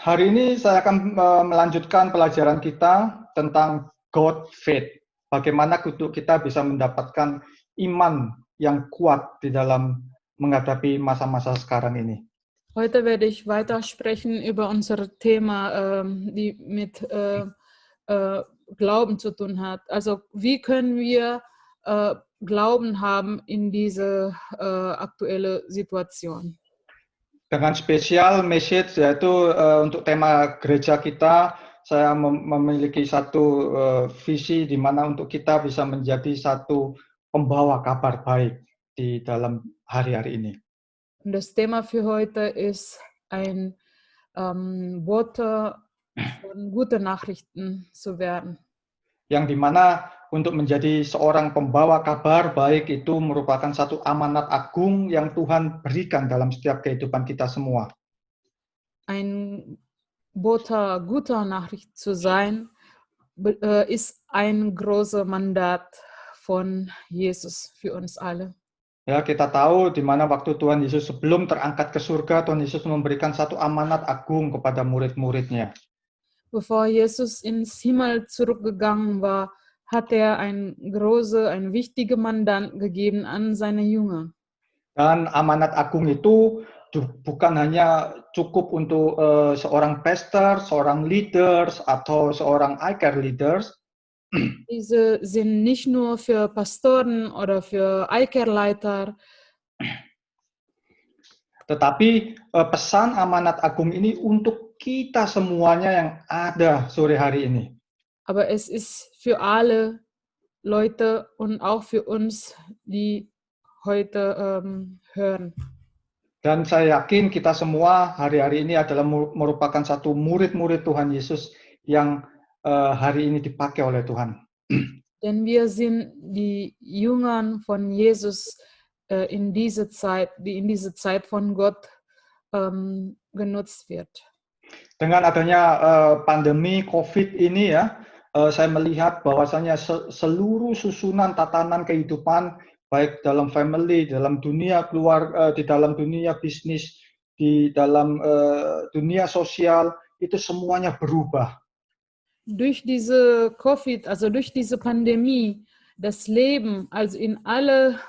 Hari ini saya akan melanjutkan pelajaran kita tentang God faith. Bagaimana kita bisa mendapatkan iman yang kuat di dalam menghadapi masa-masa sekarang ini. Heute werde ich weitersprechen über unser Thema, die mit Glauben zu tun hat. Also wie können wir Glauben haben in diese aktuelle Situation? Dengan spesial message yaitu untuk tema gereja kita, saya memiliki satu visi di mana untuk kita bisa menjadi satu pembawa kabar baik di dalam hari-hari ini. Und das Thema für heute ist ein Bote von guten Nachrichten zu werden. Yang dimana untuk menjadi seorang pembawa kabar baik itu merupakan satu amanat agung yang Tuhan berikan dalam setiap kehidupan kita semua. Ein Bote guter Nachricht zu sein, ist ein großes Mandat von Jesus für uns alle. Ya, kita tahu di mana waktu Tuhan Yesus sebelum terangkat ke surga, Tuhan Yesus memberikan satu amanat agung kepada murid-muridnya. Bevor Jesus ins Himmel zurückgegangen war, hat er ein wichtiges Mandat gegeben an seine Jünger. Dan amanat agung itu bukan hanya cukup untuk seorang pastor, seorang leaders, atau seorang iCare leaders. Diese sind nicht nur für Pastoren oder für iCare-Leiter, tetapi pesan amanat agung ini untuk kita semuanya yang ada sore hari ini. aber es ist für alle Leute und auch für uns, die heute hören. Dan saya yakin kita semua hari-hari ini adalah merupakan satu murid-murid Tuhan Yesus yang hari ini dipakai oleh Tuhan. Denn wir sind die Jüngern von Jesus die in diese Zeit von Gott genutzt wird. Dengan adanya pandemi COVID ini ya, saya melihat bahwasanya seluruh susunan tatanan kehidupan baik dalam family, dalam dunia di dalam dunia bisnis, di dalam dunia sosial itu semuanya berubah. Durch diese Covid, also durch diese Pandemie, das Leben, also in alle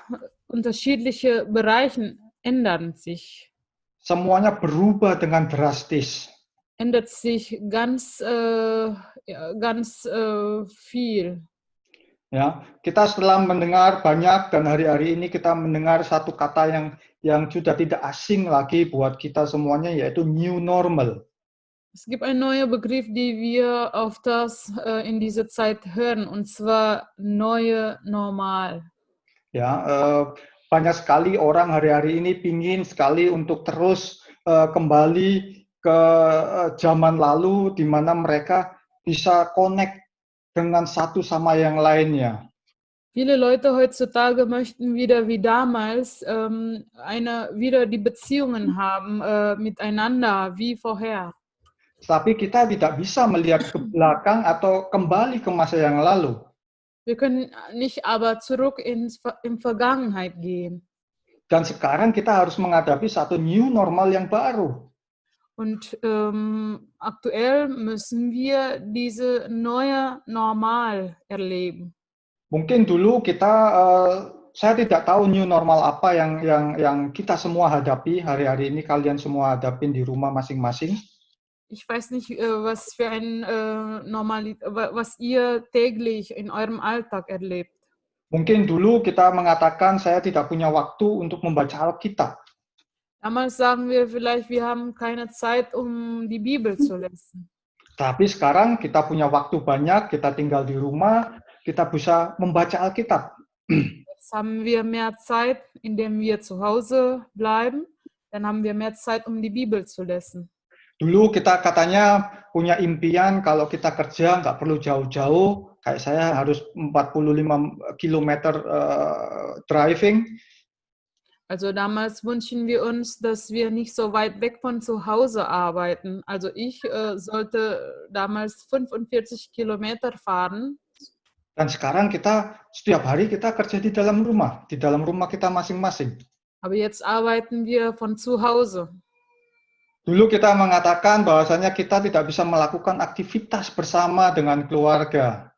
unterschiedliche Bereichen ändern sich. Semuanya berubah dengan drastis. Ändert sich ganz viel. Ya, kita setelah mendengar banyak dan hari-hari ini kita mendengar satu kata yang sudah tidak asing lagi buat kita semuanya, yaitu new normal. Es gibt einen neuen Begriff, den wir in dieser Zeit hören, und zwar neue Normal. Ya, banyak sekali orang hari-hari ini pingin sekali untuk terus kembali ke zaman lalu di mana mereka bisa connect dengan satu sama yang lainnya. Viele Leute heutzutage möchten wieder wie damals wieder die Beziehungen haben miteinander wie vorher. Tapi kita tidak bisa melihat ke belakang atau kembali ke masa yang lalu. Wir können nicht aber zurück in Vergangenheit gehen. Dan sekarang kita harus menghadapi satu new normal yang baru. Und aktuell müssen wir diese neue Normal erleben. Mungkin dulu saya tidak tahu new normal apa yang kita semua hadapi hari-hari ini, kalian semua hadapin di rumah masing-masing. Ich weiß nicht, was für was ihr täglich in eurem Alltag erlebt. Mungkin dulu kita mengatakan saya tidak punya waktu untuk membaca Alkitab. Damals sagen wir vielleicht, wir haben keine Zeit, um die Bibel zu lesen. Tapi sekarang kita punya waktu banyak, kita tinggal di rumah, kita bisa membaca Alkitab. Jetzt haben wir mehr Zeit, indem wir zu Hause bleiben. Dann haben wir mehr Zeit, um die Bibel zu lesen. Dulu kita katanya punya impian kalau kita kerja nggak perlu jauh-jauh, kayak saya harus 45 km driving. Also damals wünschen wir uns, dass wir nicht so weit weg von zu Hause arbeiten. Also ich sollte damals 45 Kilometer fahren. Dan sekarang setiap hari kita kerja di dalam rumah kita masing-masing. Aber jetzt arbeiten wir von zu Hause. Dulu kita mengatakan bahwasanya kita tidak bisa melakukan aktivitas bersama dengan keluarga.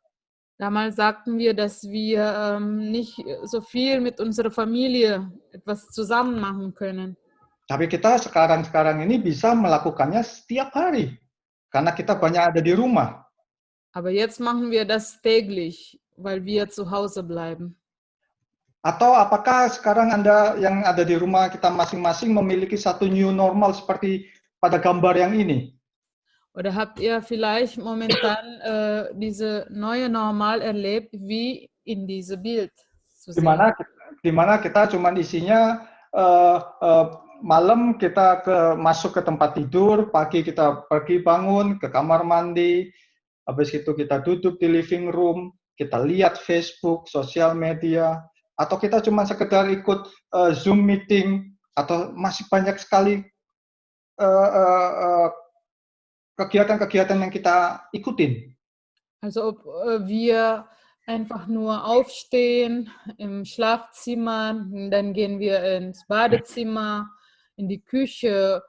Damals sagten wir, dass wir nicht so viel mit unserer Familie etwas zusammen machen können. Tapi kita sekarang ini bisa melakukannya setiap hari. Karena kita banyak ada di rumah. Aber jetzt machen wir das täglich, weil wir zu Hause bleiben. Atau apakah sekarang Anda yang ada di rumah kita masing-masing memiliki satu new normal seperti pada gambar yang ini? Oder habt ihr vielleicht momentan diese neue Normal erlebt, wie in diesem Bild zu Di sehen? mana kita cuman isinya malam kita masuk ke tempat tidur, pagi kita pergi bangun ke kamar mandi, habis itu kita duduk di living room, kita lihat Facebook, sosial media, atau kita cuma sekedar ikut Zoom meeting, atau masih banyak sekali kegiatan-kegiatan yang kita ikutin. Also ob wir einfach nur aufstehen im Schlafzimmer, dann gehen wir ins Badezimmer, in die Küche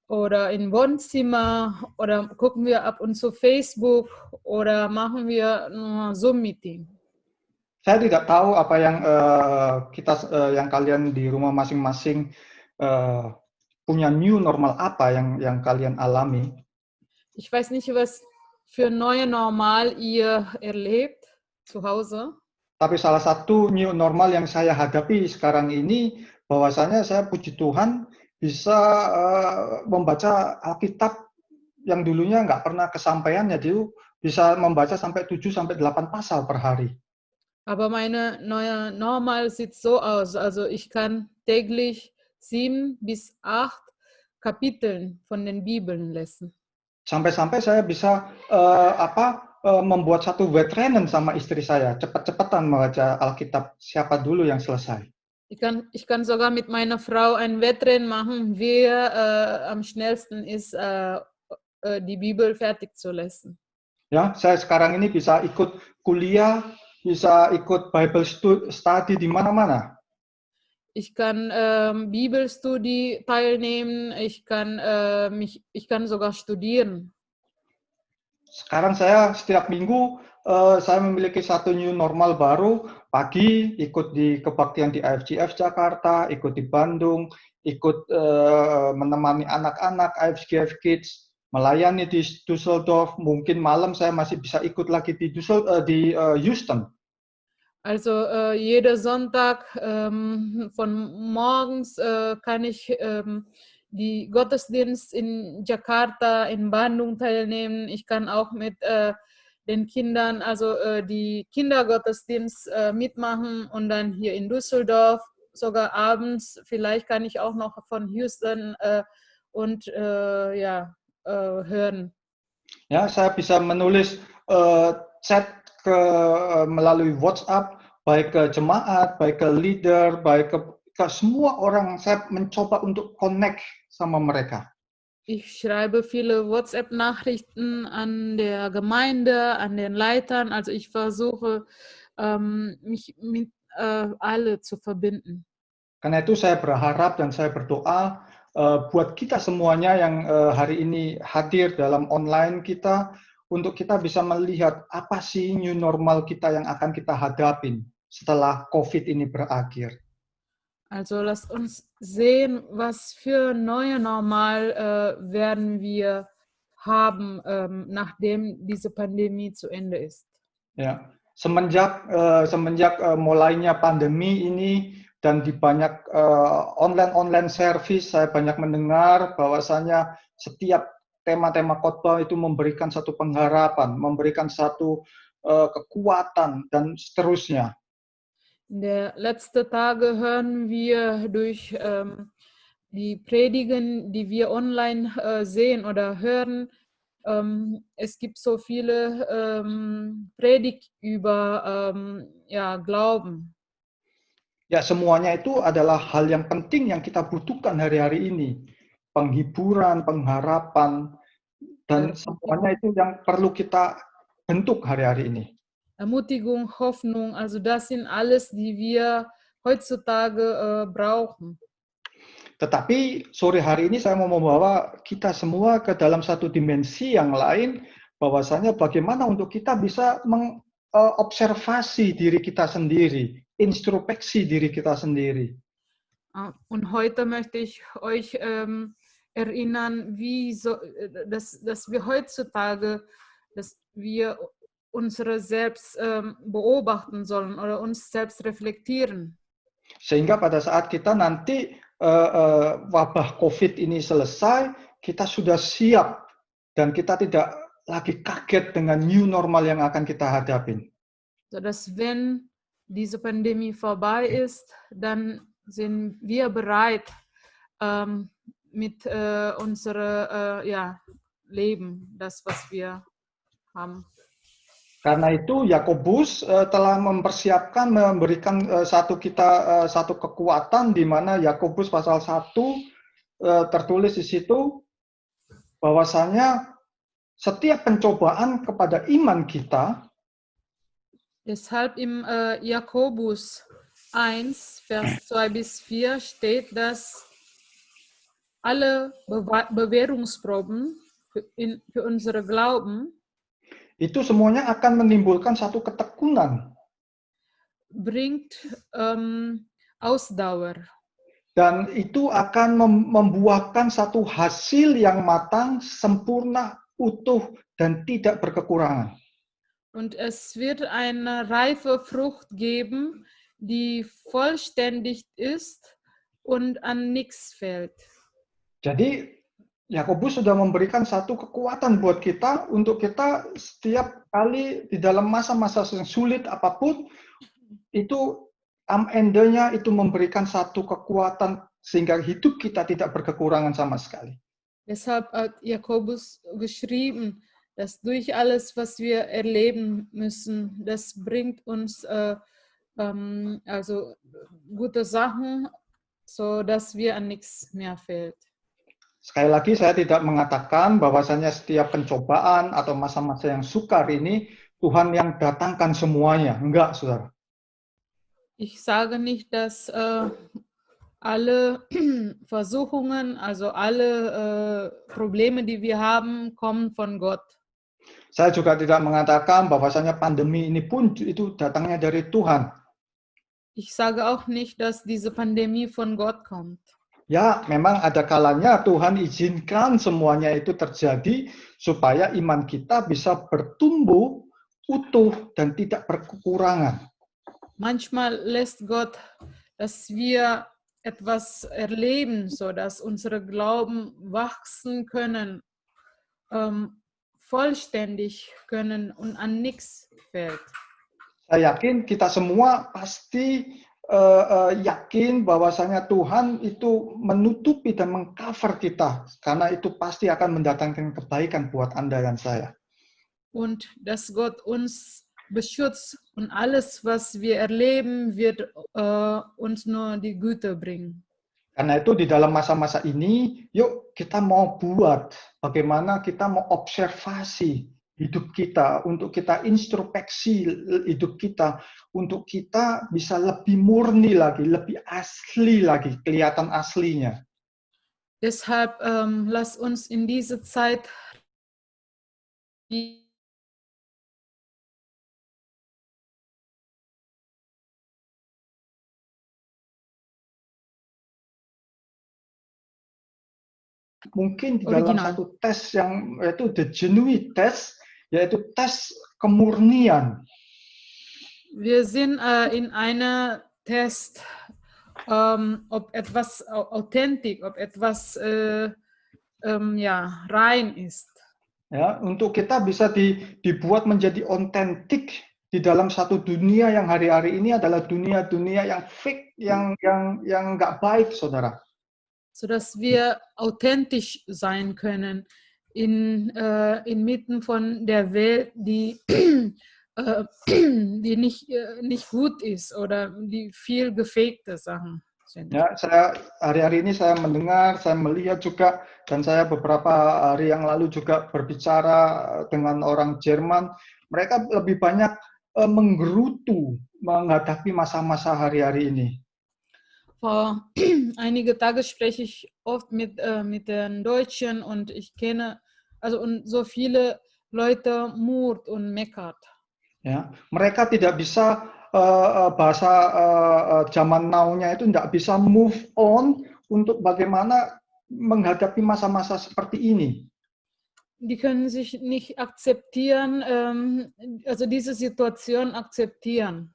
oder in Wohnzimmer oder gucken wir ab und zu Facebook oder machen wir nur Zoom-Meeting. Saya tidak tahu apa yang yang kalian di rumah masing-masing punya new normal apa yang kalian alami. Ich weiß nicht, was für neue Normal ihr erlebt zu Hause. Tapi salah satu new normal yang saya hadapi sekarang ini, bahwasanya saya puji Tuhan bisa membaca Alkitab yang dulunya nggak pernah kesampaian, jadi bisa membaca sampai 7 sampai 8 pasal per hari. Aber meine neue Normal sieht so aus. Also ich kann täglich 7 bis 8 Kapiteln von den Bibeln lesen. Sampai-sampai saya bisa membuat satu wettrennen sama istri saya, cepat-cepatan membaca Alkitab, siapa dulu yang selesai. Ich kann sogar mit meiner Frau ein Wettrennen machen, wer am schnellsten ist, die Bibel fertig zu lesen. Ya, saya sekarang ini bisa ikut kuliah, bisa ikut Bible study di mana-mana. Ich kann Bibelstudie teilnehmen, ich kann sogar studieren. Sekarang saya setiap minggu saya memiliki satu new normal baru. Pagi ikut di kebaktian di IFGF Jakarta, ikut di Bandung, ikut menemani anak-anak IFGF Kids, melayani di Düsseldorf. Mungkin malam saya masih bisa ikut lagi di Houston. Also jeder Sonntag von morgens kann ich die Gottesdienst in Jakarta, in Bandung teilnehmen. Ich kann auch mit den Kindern, also die Kindergottesdienst mitmachen und dann hier in Düsseldorf, sogar abends, vielleicht kann ich auch noch von Houston hören. Ya, saya bisa menulis chat melalui WhatsApp, baik ke jemaat, baik ke leader, baik ke semua orang. Saya mencoba untuk connect sama mereka. Ich schreibe viele WhatsApp-Nachrichten an der Gemeinde, an den Leitern. Also ich versuche, mich mit alle zu verbinden. Karena itu saya berharap dan saya berdoa buat kita semuanya yang hari ini hadir dalam online kita, untuk kita bisa melihat apa sih new normal kita yang akan kita hadapin setelah COVID ini berakhir. Also lasst uns sehen, was für neue Normal werden wir haben, nachdem diese Pandemie zu Ende ist. Ya, semenjak mulainya pandemi ini dan di banyak online service, saya banyak mendengar bahwasanya setiap tema-tema khotbah itu memberikan satu pengharapan, memberikan satu kekuatan dan seterusnya. In der letzten Tage hören wir durch die Predigen, die wir online sehen oder hören, es gibt so viele Predigt über Glauben. Ya, semuanya itu adalah hal yang penting yang kita butuhkan hari-hari ini. Penghiburan, pengharapan, dan semuanya itu yang perlu kita bentuk hari-hari ini. Ermutigung, Hoffnung, also das sind alles, die wir heutzutage brauchen. Tetapi sore hari ini saya mau membawa kita semua ke dalam satu dimensi yang lain, bahwasanya bagaimana untuk kita bisa mengobservasi diri kita sendiri, introspeksi diri kita sendiri. Und heute möchte ich euch erinnern, dass wir heutzutage, dass wir unsere selbst beobachten sollen oder uns selbst reflektieren. Sehingga pada saat kita nanti wabah COVID ini selesai, kita sudah siap dan kita tidak lagi kaget dengan new normal yang akan kita hadapin. Sodass, wenn diese Pandemie vorbei ist, dann sind wir bereit mit unserem Leben, das, was wir haben. Karena itu Yakobus telah mempersiapkan, memberikan satu kekuatan di mana Yakobus pasal 1 tertulis di situ bahwasanya setiap pencobaan kepada iman kita. Deshalb im Jakobus 1, Vers 2 bis 4 steht, dass alle Bewährungsproben für unsere Glauben itu semuanya akan menimbulkan satu ketekunan. Bringt Ausdauer. Dan itu akan membuahkan satu hasil yang matang, sempurna, utuh, dan tidak berkekurangan. Und es wird eine reife Frucht geben, die vollständig ist und an nichts fällt. Jadi Yakobus sudah memberikan satu kekuatan buat kita untuk kita setiap kali di dalam masa-masa yang sulit apapun itu endnya itu memberikan satu kekuatan sehingga hidup kita tidak berkekurangan sama sekali. Deshalb hat Jakobus geschrieben, dass durch alles, was wir erleben müssen, das bringt uns also gute Sachen, so dass wir an nichts mehr fehlt. Sekali lagi saya tidak mengatakan bahwasanya setiap pencobaan atau masa-masa yang sukar ini Tuhan yang datangkan semuanya. Enggak, saudara. Ich sage nicht, dass alle Versuchungen, also alle Probleme, die wir haben, kommen von Gott. Saya juga tidak mengatakan bahwasanya pandemi ini pun itu datangnya dari Tuhan. Ich sage auch nicht, dass diese Pandemie von Gott kommt. Ya, memang ada kalanya Tuhan izinkan semuanya itu terjadi supaya iman kita bisa bertumbuh utuh dan tidak berkekurangan. Manchmal lässt Gott, dass wir etwas erleben, so dass unsere Glauben wachsen können, vollständig können und an nichts fällt. Saya yakin kita semua pasti yakin bahwasanya Tuhan itu menutupi dan mengcover kita karena itu pasti akan mendatangkan kebaikan buat Anda dan saya. Und dass Gott uns beschützt und alles, was wir erleben, wird uns nur die Güte bringen. Karena itu di dalam masa-masa ini, yuk kita mau buat bagaimana kita mau observasi hidup kita, untuk kita introspeksi hidup kita, untuk kita bisa lebih murni lagi, lebih asli lagi, kelihatan aslinya. Deshalb lass uns in diese Zeit mungkin di dalam satu tes yang yaitu the genuine test, yaitu tes kemurnian. Wir sind in einer Test, ob etwas authentisch, ob etwas rein ist. Ya, untuk kita bisa dibuat menjadi otentik di dalam satu dunia yang hari-hari ini adalah dunia-dunia yang fake, yang nggak baik, saudara. Sodass wir authentisch sein können inmitten von der Welt, die nicht gut ist oder die viel gefakte Sachen sind. Ya, saya hari-hari ini saya mendengar, saya melihat juga, dan saya beberapa hari yang lalu juga berbicara dengan orang Jerman. Mereka lebih banyak menggerutu menghadapi masa-masa hari-hari ini. Vor einige Tage spreche ich oft mit den Deutschen und ich kenne, also und so viele Leute murrt und meckert. Ya, mereka tidak bisa bahasa zaman now-nya itu tidak bisa move on untuk bagaimana menghadapi masa-masa seperti ini. Die können sich nicht akzeptieren, also diese Situation akzeptieren.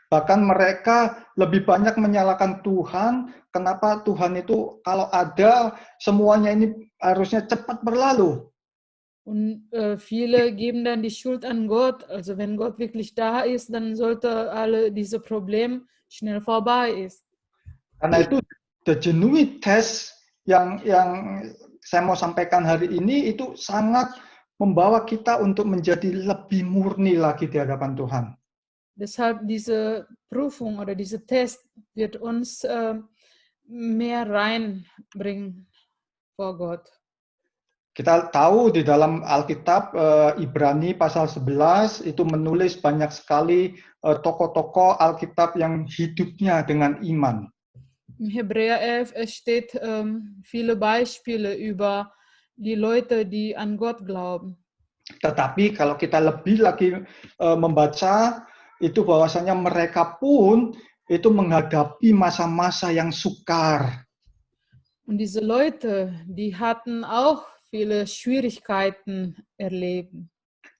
Bahkan mereka lebih banyak menyalahkan Tuhan, kenapa Tuhan itu kalau ada semuanya ini harusnya cepat berlalu. Und viele geben dann die Schuld an Gott. Also wenn Gott wirklich da ist, dann sollte alle diese Problem schnell vorbei ist. Karena itu the genuine test yang saya mau sampaikan hari ini itu sangat membawa kita untuk menjadi lebih murni lagi di hadapan Tuhan. Deshalb diese Prüfung oder dieser Test wird uns mehr reinbringen vor Gott. Kita tahu di dalam Alkitab Ibrani pasal 11 itu menulis banyak sekali tokoh-tokoh Alkitab yang hidupnya dengan iman. Im Hebräer 11 es steht viele Beispiele über die Leute, die an Gott glauben. Tetapi kalau kita lebih lagi membaca itu bahwasanya mereka pun itu menghadapi masa-masa yang sukar. Und diese Leute, die hatten auch viele Schwierigkeiten erleben.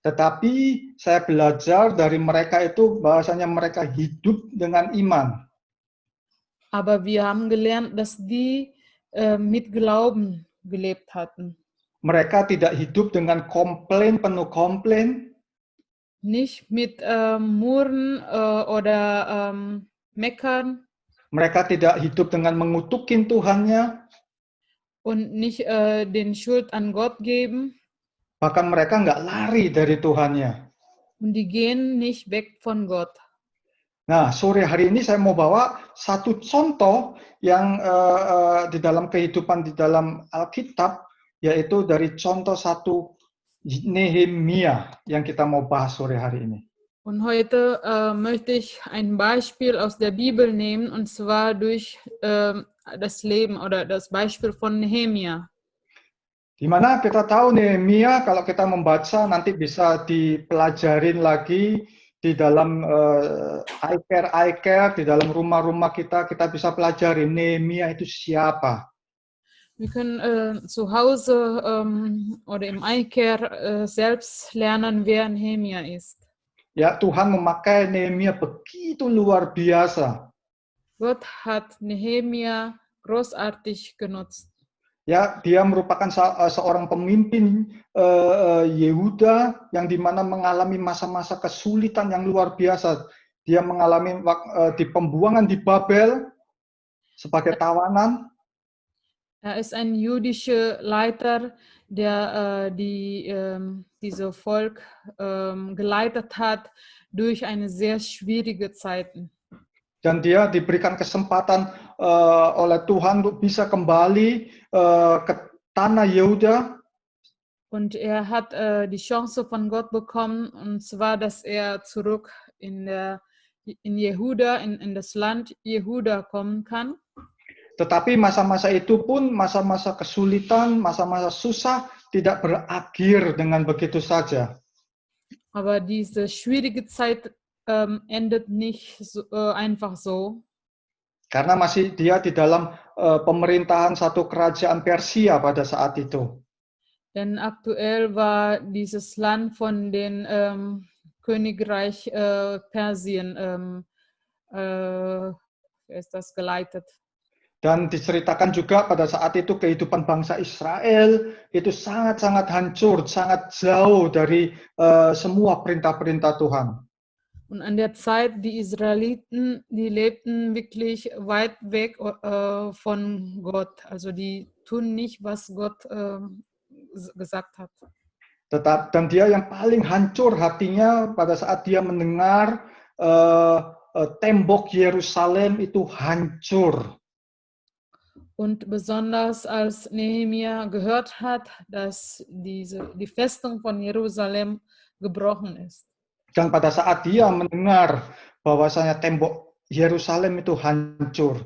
Tetapi saya belajar dari mereka itu bahwasanya mereka hidup dengan iman. Aber wir haben gelernt, dass die mit Glauben gelebt hatten. Mereka tidak hidup dengan komplain, penuh komplain. Nicht mit Murren oder Meckern. Mereka tidak hidup dengan mengutukin Tuhannya. Und nicht den Schuld an Gott geben. Bahkan mereka nggak lari dari Tuhannya. Und die gehen nicht weg von Gott. Nah, sore hari ini saya mau bawa satu contoh yang di dalam kehidupan di dalam Alkitab, yaitu dari contoh satu Nehemia yang kita mau bahas sore hari ini. Und heute möchte ich ein Beispiel aus der Bibel nehmen, und zwar durch das Leben oder das Beispiel von Nehemia. Di mana kita tahu Nehemia, kalau kita membaca nanti bisa dipelajarin lagi di dalam iCare, di dalam rumah-rumah kita bisa pelajari Nehemia itu siapa. Wir können zu Hause oder im iCare selbst lernen, wer Nehemia ist. Ya, Tuhan memakai Nehemia begitu luar biasa. Gott hat Nehemia großartig genutzt. Ya, dia merupakan seorang pemimpin Yehuda yang dimana mengalami masa-masa kesulitan yang luar biasa. Dia mengalami di pembuangan di Babel sebagai tawanan. Er ist ein jüdischer Leiter, der diese Volk geleitet hat durch eine sehr schwierige Zeiten. Dan dia diberikan kesempatan oleh Tuhan untuk bisa kembali ke tanah Yehuda. Und er hat die Chance von Gott bekommen, und zwar, dass er zurück in Jehuda, in das Land Jehuda kommen kann. Tetapi masa-masa itu pun masa-masa kesulitan, masa-masa susah tidak berakhir dengan begitu saja. Aber diese schwierige Zeit endet nicht einfach so. Karena masih dia di dalam pemerintahan satu kerajaan Persia pada saat itu. Denn aktuell war dieses Land von den Königreich Persien ist das geleitet. Dan diceritakan juga pada saat itu kehidupan bangsa Israel itu sangat-sangat hancur, sangat jauh dari semua perintah-perintah Tuhan. Und an der Zeit, die Israeliten, die lebten wirklich weit weg von Gott. Also die tun nicht, was Gott gesagt hat. Dan dia yang paling hancur hatinya pada saat dia mendengar tembok Yerusalem itu hancur. Und besonders als Nehemia gehört hat, dass die Festung von Jerusalem gebrochen ist. Dan pada saat dia mendengar bahwasanya tembok Yerusalem itu hancur,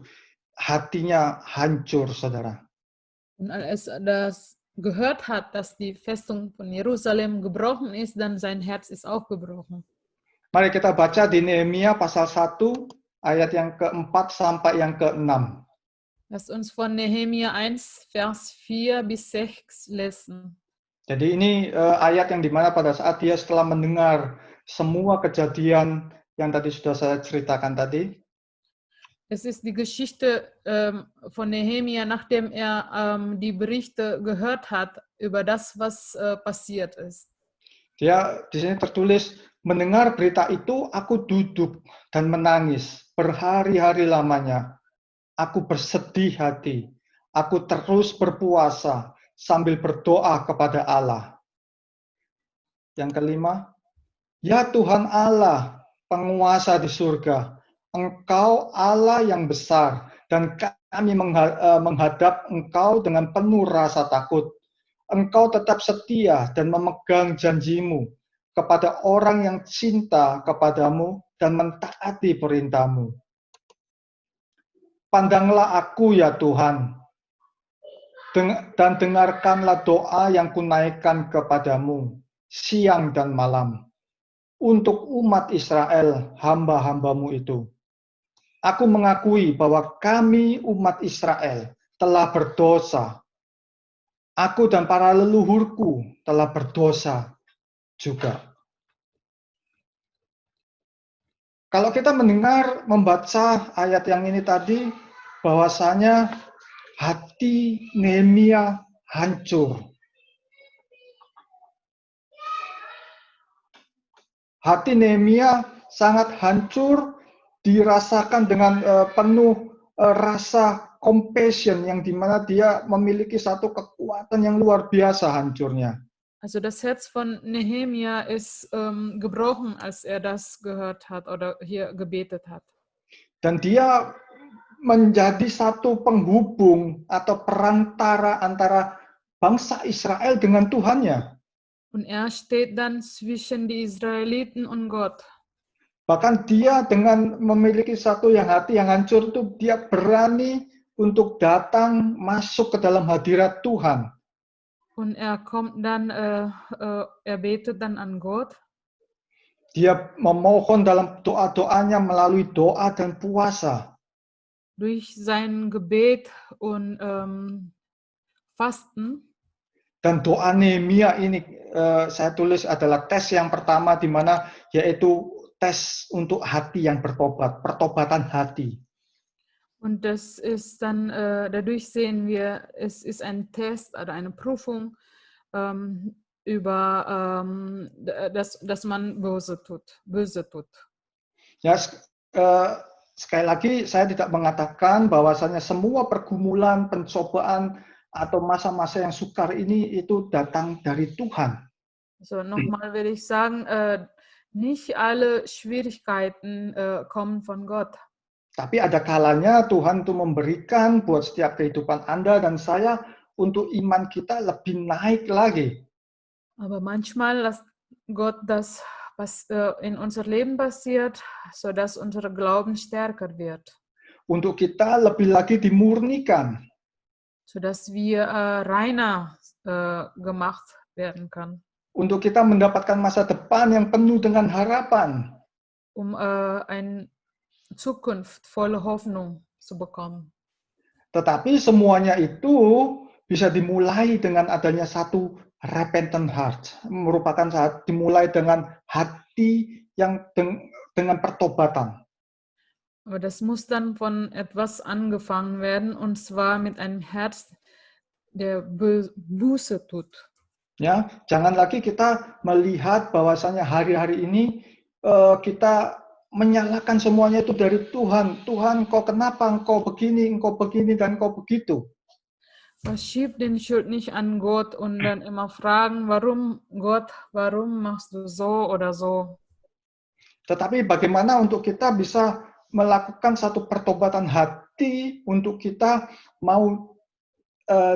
hatinya hancur, saudara. Und als er das gehört hat, dass die Festung von Jerusalem gebrochen ist, dann sein Herz ist auch gebrochen. Mari kita baca di Nehemia pasal 1 ayat yang keempat sampai yang keenam. Lasst uns von Nehemia 1, Vers 4 bis 6 lesen. Jadi ini ayat yang dimana pada saat dia setelah mendengar semua kejadian yang tadi sudah saya ceritakan tadi, Es ist die Geschichte von Nehemia, nachdem er die Berichte gehört hat über das, was passiert ist. dia di sini tertulis, mendengar berita itu aku duduk dan menangis berhari-hari lamanya. Aku bersedih hati, aku terus berpuasa sambil berdoa kepada Allah. Yang kelima, ya Tuhan Allah, penguasa di surga, Engkau Allah yang besar, dan kami menghadap Engkau dengan penuh rasa takut. Engkau tetap setia dan memegang janjimu kepada orang yang cinta kepadamu dan mentaati perintahmu. Pandanglah aku ya Tuhan, dan dengarkanlah doa yang kunaikkan kepadamu siang dan malam untuk umat Israel, hamba-hambamu itu. Aku mengakui bahwa kami umat Israel telah berdosa. Aku dan para leluhurku telah berdosa juga. Kalau kita membaca ayat yang ini tadi, bahwasanya hati Nehemia hancur. Hati Nehemia sangat hancur, dirasakan dengan penuh rasa compassion, yang dimana dia memiliki satu kekuatan yang luar biasa hancurnya. Also das Herz von Nehemia ist gebrochen, als er das gehört hat oder hier gebetet hat. Dan dia menjadi satu penghubung atau perantara antara bangsa Israel dengan Tuhannya. Und er steht dann zwischen die Israeliten und Gott. Bahkan dia dengan memiliki satu hati yang hancur itu, dia berani untuk datang masuk ke dalam hadirat Tuhan. Und er kommt dann, er betet dann an Gott. Dia memohon dalam doa-doanya melalui doa dan puasa. Durch sein Gebet und Fasten. Dan doa Nehemia ini saya tulis adalah tes yang pertama, di mana yaitu tes untuk hati yang bertobat, pertobatan hati. Und das ist dann, dadurch sehen wir, es ist ein Test oder eine Prüfung über, dass man böse tut. Ya, sekali lagi saya tidak mengatakan bahwasanya semua pergumulan, pencobaan atau masa-masa yang sukar ini itu datang dari Tuhan. So, nochmal will ich sagen, nicht alle Schwierigkeiten kommen von Gott. Tapi ada kalanya Tuhan itu memberikan buat setiap kehidupan Anda dan saya untuk iman kita lebih naik lagi. Aber manchmal lässt Gott das, was in unser Leben passiert, sodass unser Glauben stärker wird. Untuk kita lebih lagi dimurnikan. Sodass wir reiner gemacht werden kann. Untuk kita mendapatkan masa depan yang penuh dengan harapan. Eine Zukunft voller Hoffnung zu bekommen. Tetapi semuanya itu bisa dimulai dengan adanya satu repentant heart, merupakan dimulai dengan hati yang dengan pertobatan. Aber das muss dann von etwas angefangen werden, und zwar mit einem Herz, der Buße tut. Ya, jangan lagi kita melihat bahwasanya hari-hari ini kita menyalahkan semuanya itu dari Tuhan. Tuhan, kau kenapa engkau begini, dan engkau begitu. Schieb den Schuld nicht an Gott und dann immer fragen, warum Gott, warum machst du so oder so. Tetapi bagaimana untuk kita bisa melakukan satu pertobatan hati, untuk kita mau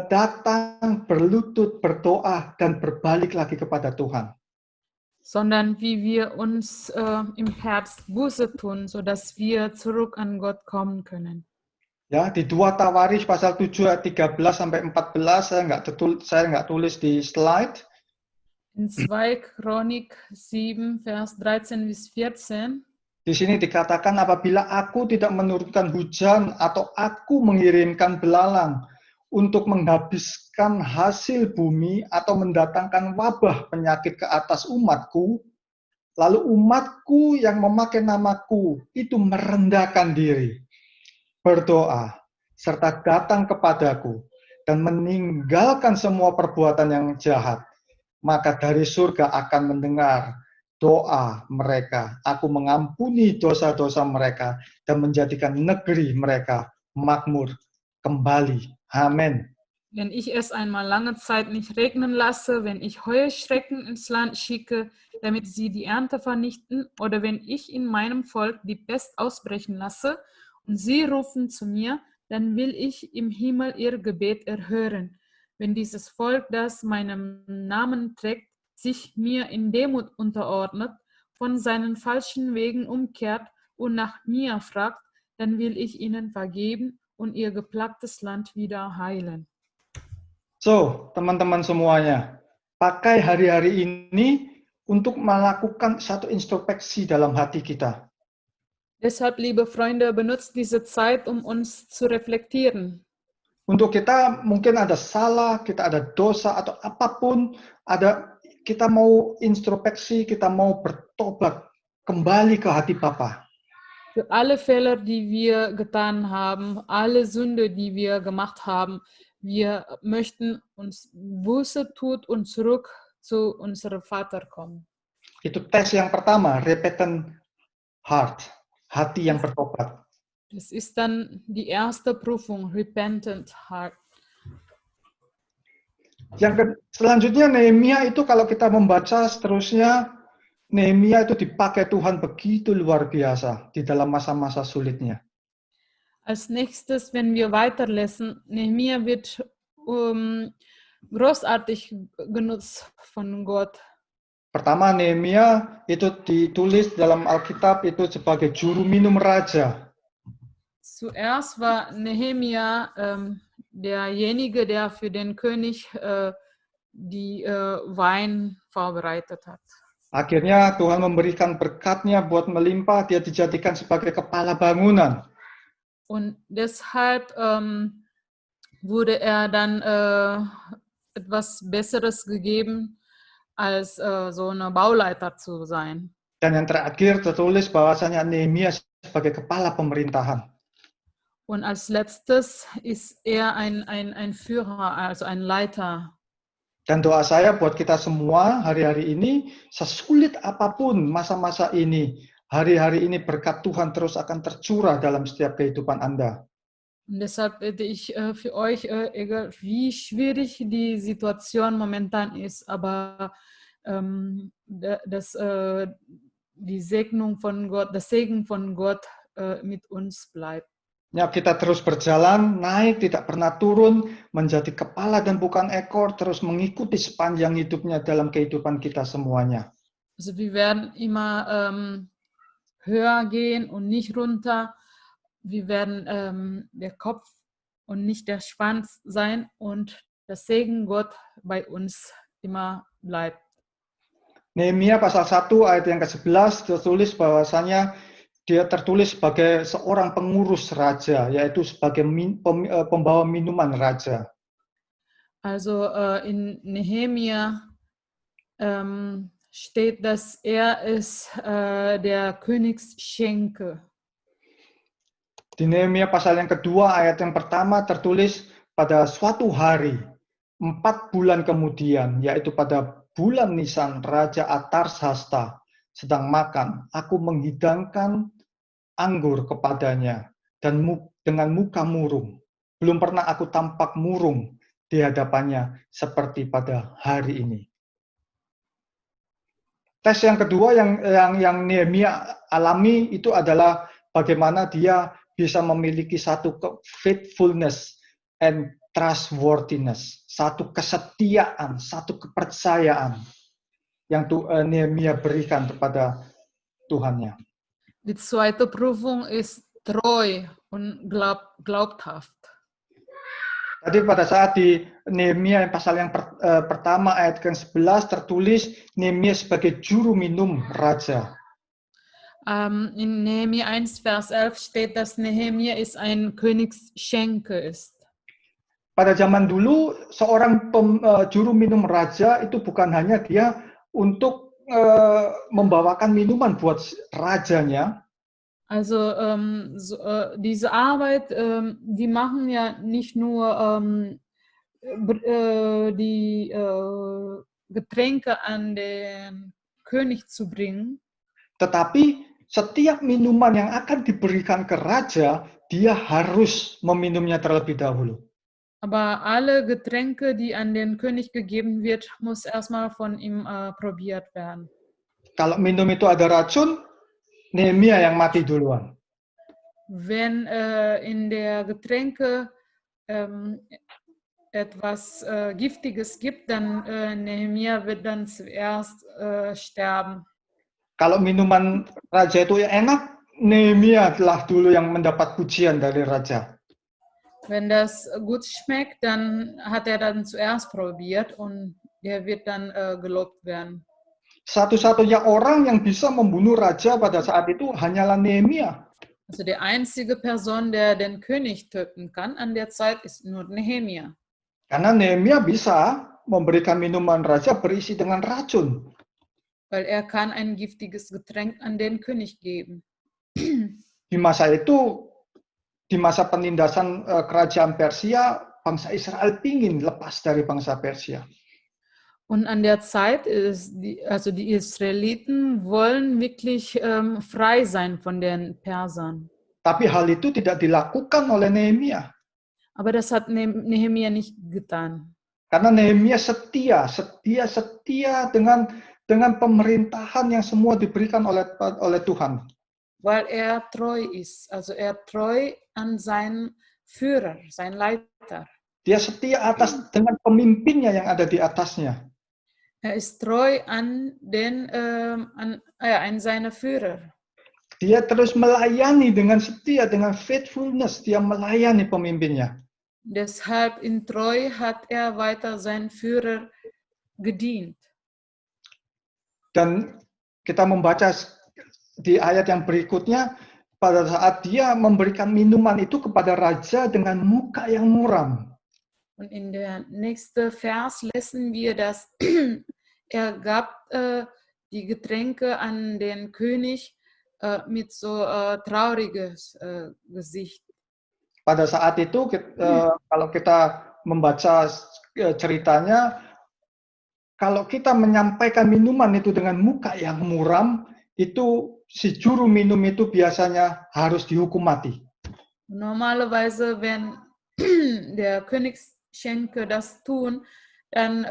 datang, berlutut, berdoa, dan berbalik lagi kepada Tuhan. Sondern wie wir uns im Herz Buße tun, sodass wir zurück an Gott kommen können. Ya, di 2 Tawaris pasal 7 ayat 13 sampai 14 saya nggak tulis di slide. In 2 Chronik 7, Vers 13 bis 14. Di sini dikatakan apabila aku tidak menurunkan hujan atau aku mengirimkan belalang untuk menghabiskan hasil bumi atau mendatangkan wabah penyakit ke atas umatku, lalu umatku yang memakai namaku itu merendahkan diri, berdoa, serta datang kepadaku dan meninggalkan semua perbuatan yang jahat, maka dari surga akan mendengar doa mereka. Aku mengampuni dosa-dosa mereka dan menjadikan negeri mereka makmur kembali. Amin. Wenn ich es einmal lange Zeit nicht regnen lasse, wenn ich Heuschrecken ins Land schicke, damit sie die Ernte vernichten, oder wenn ich in meinem Volk die Pest ausbrechen lasse und sie rufen zu mir, dann will ich im Himmel ihr Gebet erhören. Wenn dieses Volk, das meinen Namen trägt, sich mir in Demut unterordnet, von seinen falschen Wegen umkehrt und nach mir fragt, dann will ich ihnen vergeben und ihr geplagtes Land wieder heilen. So, teman-teman semuanya, pakai hari-hari ini untuk melakukan satu introspeksi dalam hati kita. Deshalb, liebe Freunde, benutzt diese Zeit, um uns zu reflektieren. Untuk kita mungkin ada salah, kita ada dosa atau apapun, kita mau introspeksi, kita mau bertobat kembali ke hati Bapa. Für alle Fehler, die wir getan haben, alle Sünde, die wir gemacht haben, wir möchten uns Buße tun und zurück zu unserem Vater kommen. Itu tes yang pertama, repentant heart, hati yang bertobat. Das ist dann die erste Prüfung, repentant heart. Selanjutnya Nehemia itu kalau kita membaca seterusnya, Nehemia itu dipakai Tuhan begitu luar biasa di dalam masa-masa sulitnya. Als nächstes, wenn wir weiterlesen, Nehemia wird großartig genutzt von Gott. Pertama, Nehemia itu ditulis dalam Alkitab itu sebagai juru minum raja. Zuerst war Nehemia derjenige, der für den König die Wein vorbereitet hat. Akhirnya Tuhan memberikan berkat-Nya buat melimpah, dia dijadikan sebagai kepala bangunan. Und deshalb wurde er dann etwas Besseres gegeben, als so eine Bauleiter zu sein. Dan yang terakhir tertulis bahwasanya Nehemia sebagai kepala pemerintahan. Und als letztes ist er ein Führer, also ein Leiter. Dan doa saya buat kita semua hari-hari ini, sesulit apapun masa-masa ini, hari-hari ini berkat Tuhan terus akan tercurah dalam setiap kehidupan Anda. Und deshalb bitte ich für euch, egal wie schwierig die Situation momentan ist, aber die Segnung von Gott, das Segen von Gott mit uns bleibt. Ya, kita terus berjalan, naik, tidak pernah turun, menjadi kepala dan bukan ekor, terus mengikuti sepanjang hidupnya dalam kehidupan kita semuanya. Also wir werden immer höher gehen und nicht runter. Wir werden der Kopf und nicht der Schwanz sein und das Segen Gott bei uns immer bleibt. Nehemia pasal 1 ayat yang ke-11 tertulis bahwasanya dia tertulis sebagai seorang pengurus raja, yaitu sebagai pembawa minuman raja. Also in Nehemia steht, dass er ist der Königsschenke. Di Nehemia pasal yang kedua ayat yang pertama tertulis pada suatu hari 4 bulan kemudian, yaitu pada bulan Nisan, Raja Atarsasta sedang makan. Aku menghidangkan anggur kepadanya dan dengan muka murung. Belum pernah aku tampak murung di hadapannya seperti pada hari ini. Tes yang kedua yang Nehemia alami itu adalah bagaimana dia bisa memiliki satu faithfulness and trustworthiness, satu kesetiaan, satu kepercayaan yang Nehemia berikan kepada Tuhannya. Die zweite Prüfung ist treu und glaubhaft. Tadi pada saat di Nehemia pasal yang pertama ayat ke-11 tertulis Nehemia sebagai juru minum raja. In Nehemia 1, Vers 11 steht, dass Nehemia ein Königsschenker ist. Pada zaman dulu, seorang juru minum raja itu bukan hanya dia untuk membawakan minuman buat rajanya. Also diese Arbeit, die machen ja nicht nur die Getränke an den König zu bringen, tetapi setiap minuman yang akan diberikan ke raja, dia harus meminumnya terlebih dahulu. aber alle Getränke, die an den König gegeben wird, muss erstmal von ihm probiert werden. Kalau minum itu ada racun, Nehemia yang mati duluan. Wenn in der Getränke etwas Giftiges gibt, dann Nehemia wird dann zuerst sterben. Kalau minuman raja itu enak, Nehemia telah dulu yang mendapat pujian dari raja. Wenn das gut schmeckt, dann hat er dann zuerst probiert und der wird dann gelobt werden. Satu-satunya orang yang bisa membunuh raja pada saat itu hanyalah Nehemia. Also die einzige Person, der den König töten kann an der Zeit, ist nur Nehemia. Karena Nehemia bisa memberikan minuman raja berisi dengan racun. Weil er kann ein giftiges Getränk an den König geben. Di masa itu, di masa penindasan kerajaan Persia, bangsa Israel ingin lepas dari bangsa Persia. Und an der Zeit ist die Israeliten wollen wirklich frei sein von den Persern. Tapi hal itu tidak dilakukan oleh Nehemia. Aber das hat Nehemia nicht getan. Karena Nehemia setia dengan pemerintahan yang semua diberikan oleh Tuhan. Weil er treu ist, also er treu an seinen Führer, sein Leiter. Dia setia dengan pemimpinnya yang ada di atasnya. Er ist treu an seine Führer. Dia terus melayani dengan setia, dengan faithfulness, dia melayani pemimpinnya. Deshalb in Treu hat er weiter seinen Führer gedient. Dan kita membaca di ayat yang berikutnya, pada saat dia memberikan minuman itu kepada raja dengan muka yang muram. Und in der nächsten Vers lesen wir, dass er gab die Getränke an den König mit so trauriges Gesicht. Pada saat itu, kalau kita membaca ceritanya, kalau kita menyampaikan minuman itu dengan muka yang muram, itu si juru minum itu biasanya harus dihukum mati. Normalerweise, wenn der Königsschenker das tun, dann,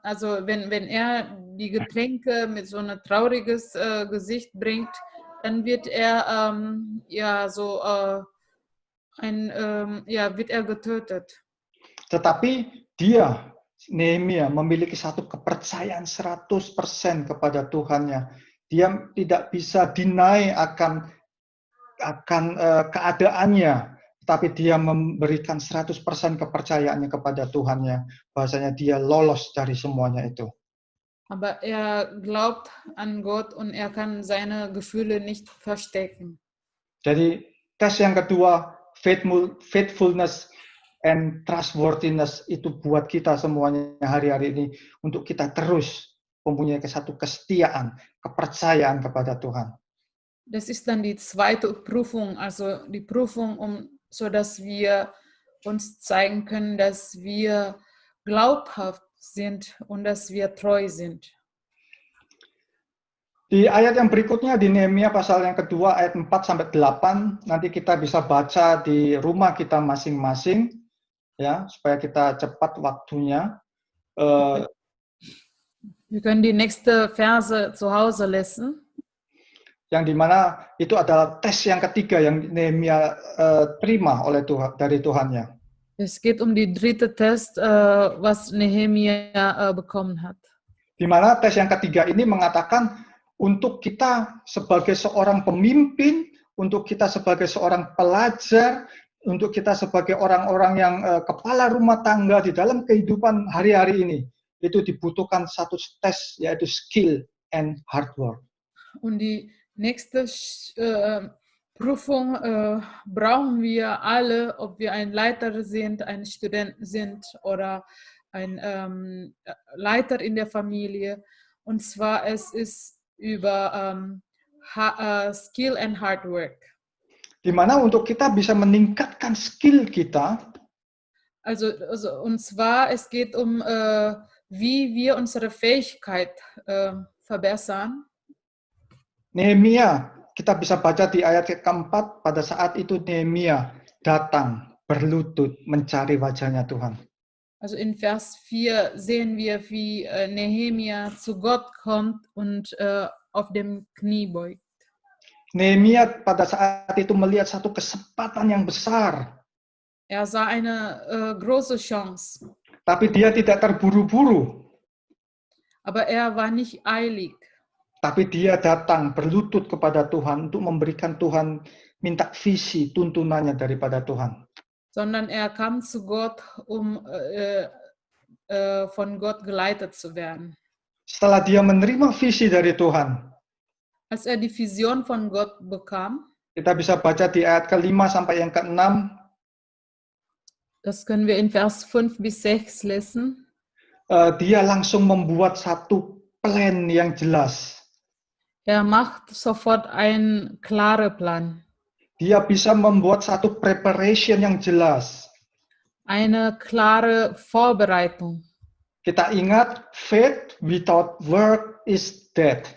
also wenn er die Getränke mit so einem trauriges Gesicht bringt, dann wird er wird er getötet. Tetapi dia, Nehemia, memiliki satu kepercayaan 100% kepada Tuhannya. Dia tidak bisa deny akan keadaannya, tapi dia memberikan 100% kepercayaannya kepada Tuhannya, bahwasanya dia lolos dari semuanya itu. Aber er glaubt an Gott und er kann seine Gefühle nicht verstecken. Jadi tes yang kedua, faithfulness and trustworthiness, itu buat kita semuanya hari-hari ini untuk kita terus mempunyai satu kesetiaan, kepercayaan kepada Tuhan. Das ist dann die zweite Prüfung, also die Prüfung, so dass wir uns zeigen können, dass wir glaubhaft sind und dass wir treu sind. Di ayat yang berikutnya di Nehemia pasal yang kedua ayat 4-8, nanti kita bisa baca di rumah kita masing-masing ya, supaya kita cepat waktunya. Wir können die nächste Verse zu Hause lesen. Yang dimana itu adalah tes yang ketiga yang Nehemia terima oleh Tuhan, dari Tuhannya. Es geht um die dritte Test, was Nehemia bekommen hat. Di mana tes yang ketiga ini mengatakan untuk kita sebagai seorang pemimpin untuk kita sebagai seorang pelajar, untuk kita sebagai orang-orang yang kepala rumah tangga di dalam kehidupan hari-hari ini, itu dibutuhkan satu tes, yaitu skill and hard work. Und die nächste Prüfung brauchen wir alle, ob wir ein Leiter sind, ein Student sind oder ein Leiter in der Familie. Und zwar es ist über Skill and Hard Work. Di mana untuk kita bisa meningkatkan skill kita, Also und zwar es geht wie wir unsere Fähigkeit verbessern. Nehemia, kita bisa baca di ayat keempat, pada saat itu Nehemia datang berlutut mencari wajahnya Tuhan. Also in Vers 4 sehen wir, wie Nehemia zu Gott kommt und auf dem Knie beugt. Nehemia pada saat itu melihat satu kesempatan yang besar. Er sah eine große Chance, Tapi dia tidak terburu-buru. aber er war nicht eilig. Tapi dia datang berlutut kepada Tuhan untuk memberikan Tuhan, minta visi, tuntunannya daripada Tuhan. Sondern er kam zu Gott, von Gott geleitet zu werden. Setelah dia menerima visi dari Tuhan, als er die Vision von Gott bekam, kita bisa baca di ayat ke-5 sampai yang ke-6, das können wir in Vers 5 bis 6 lesen, dia langsung membuat satu plan yang jelas. er macht sofort einen klaren Plan. Dia bisa membuat satu preparation yang jelas. Eine klare Vorbereitung. Kita ingat, faith without work is dead.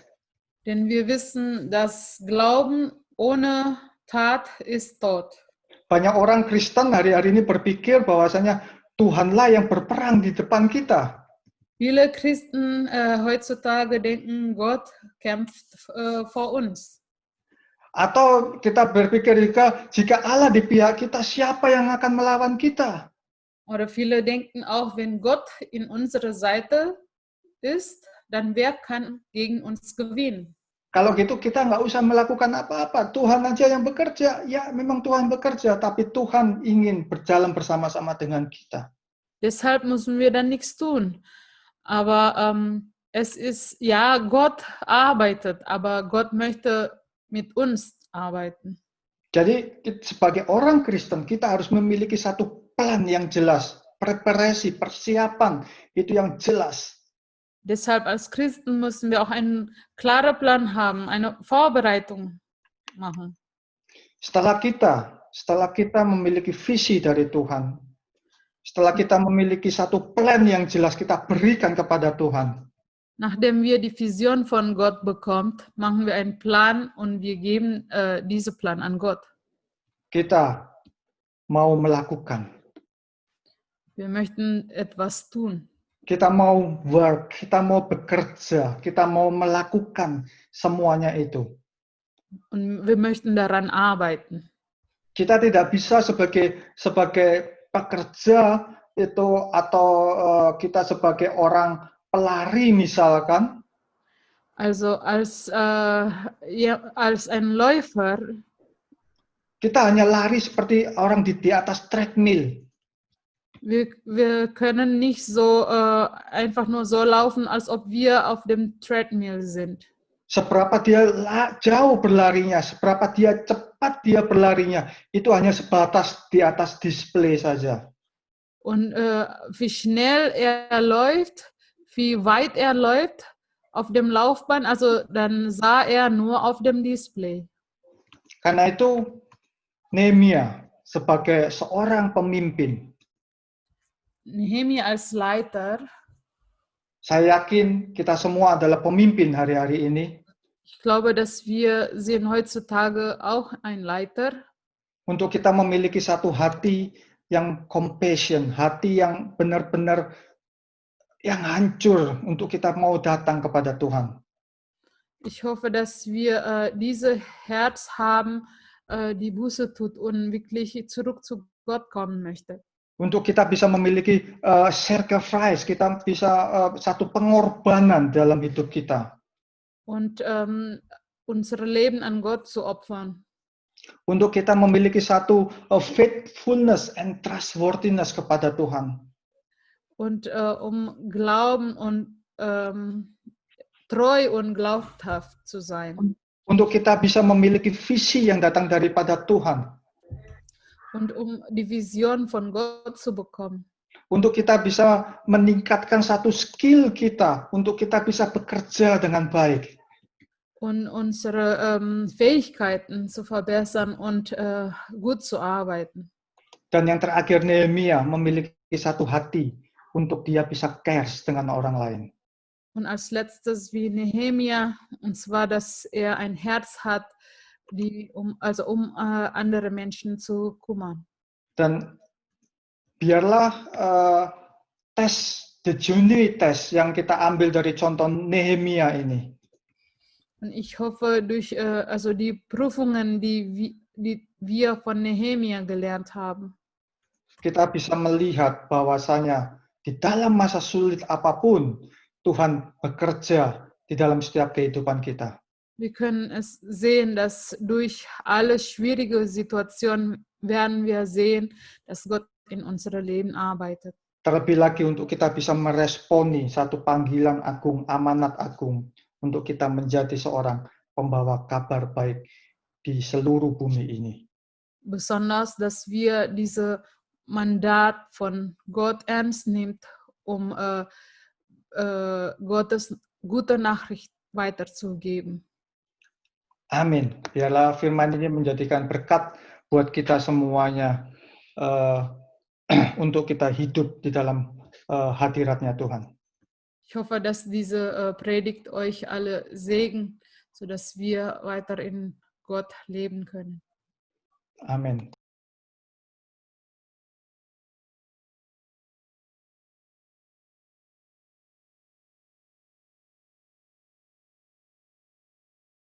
Denn wir wissen, dass Glauben ohne Tat ist tot. Banyak orang Kristen hari-hari ini berpikir bahwasanya Tuhanlah yang berperang di depan kita. Viele Christen heutzutage denken, Gott kämpft vor uns. Atau kita berpikir juga, jika Allah di pihak kita, siapa yang akan melawan kita? Oder viele denken auch, wenn Gott in unserer Seite ist, dann wer kann gegen uns gewinnen? Kalau gitu kita nggak usah melakukan apa-apa. Tuhan aja yang bekerja. Ya memang Tuhan bekerja, tapi Tuhan ingin berjalan bersama-sama dengan kita. Deshalb müssen wir dann nichts tun. Aber es ist, ja, Gott arbeitet, aber Gott möchte mit uns arbeiten. Jadi sebagai orang Kristen, kita harus memiliki satu plan yang jelas. Preparasi, persiapan, itu yang jelas. Deshalb als Christen müssen wir auch einen klaren Plan haben, eine Vorbereitung machen. Setelah kita memiliki visi dari Tuhan, setelah kita memiliki satu plan yang jelas kita berikan kepada Tuhan. Nachdem wir die Vision von Gott bekommt, machen wir einen Plan und wir geben diesen Plan an Gott. Kita mau melakukan. Wir möchten etwas tun. Kita mau work, kita mau bekerja, kita mau melakukan semuanya itu. Und wir möchten daran arbeiten. Kita tidak bisa sebagai pekerja itu atau kita sebagai orang pelari misalkan. Also als ein Läufer. Kita hanya lari seperti orang di atas treadmill. Wir können nicht so einfach nur so laufen, als ob wir auf dem Treadmill sind. Seberapa dia jauh berlarinya, seberapa dia cepat dia berlarinya, itu hanya sebatas di atas display saja. Und wie schnell er läuft, wie weit er läuft auf dem Laufband, also dann sah er nur auf dem Display. Karena itu Nehemia sebagai seorang pemimpin, Nehemia als Leiter, saya yakin kita semua adalah pemimpin hari-hari ini. ich glaube, dass wir sehen heutzutage auch einen Leiter. Untuk kita memiliki satu hati yang compassion, hati yang benar-benar yang hancur untuk kita mau datang kepada Tuhan. Ich hoffe, dass wir diese Herz haben, die Buße tut und wirklich zurück zu Gott kommen möchte. Untuk kita bisa memiliki sacrifice, kita bisa satu pengorbanan dalam hidup kita. Und unser Leben an Gott zu opfern. Untuk kita memiliki satu faithfulness and trustworthiness kepada Tuhan. Und Glauben und treu und glaubhaft zu sein. Untuk kita bisa memiliki visi yang datang daripada Tuhan. Und die Vision von Gott zu bekommen. Untuk kita bisa meningkatkan satu skill kita, untuk kita bisa bekerja dengan baik. Und unsere Fähigkeiten zu verbessern und gut zu arbeiten. Dan yang terakhir, Nehemia memiliki satu hati untuk dia bisa cares dengan orang lain. Und als letztes wie Nehemia, und zwar, dass er ein Herz hat, um andere Menschen zu kümmern. Dan biarlah the journey test yang kita ambil dari contoh Nehemia ini. Und ich hoffe, durch die Prüfungen, die wir von Nehemia gelernt haben, kita bisa melihat bahwasanya di dalam masa sulit apapun, Tuhan bekerja di dalam setiap kehidupan kita. Wir können es sehen, dass durch alle schwierige Situationen werden wir sehen, dass Gott in unserem Leben arbeitet. Terlebih lagi untuk kita bisa meresponi satu panggilan agung, amanat agung, untuk kita menjadi seorang pembawa kabar baik di seluruh bumi ini. Besonders, dass wir diese Mandat von Gott ernst nimmt, Gottes gute Nachricht weiterzugeben. Amin. Biarlah firman ini menjadikan berkat buat kita semuanya untuk kita hidup di dalam hadiratnya Tuhan. Ich hoffe, dass diese Predigt euch alle segnet, sodass wir weiter in Gott leben können. Amin.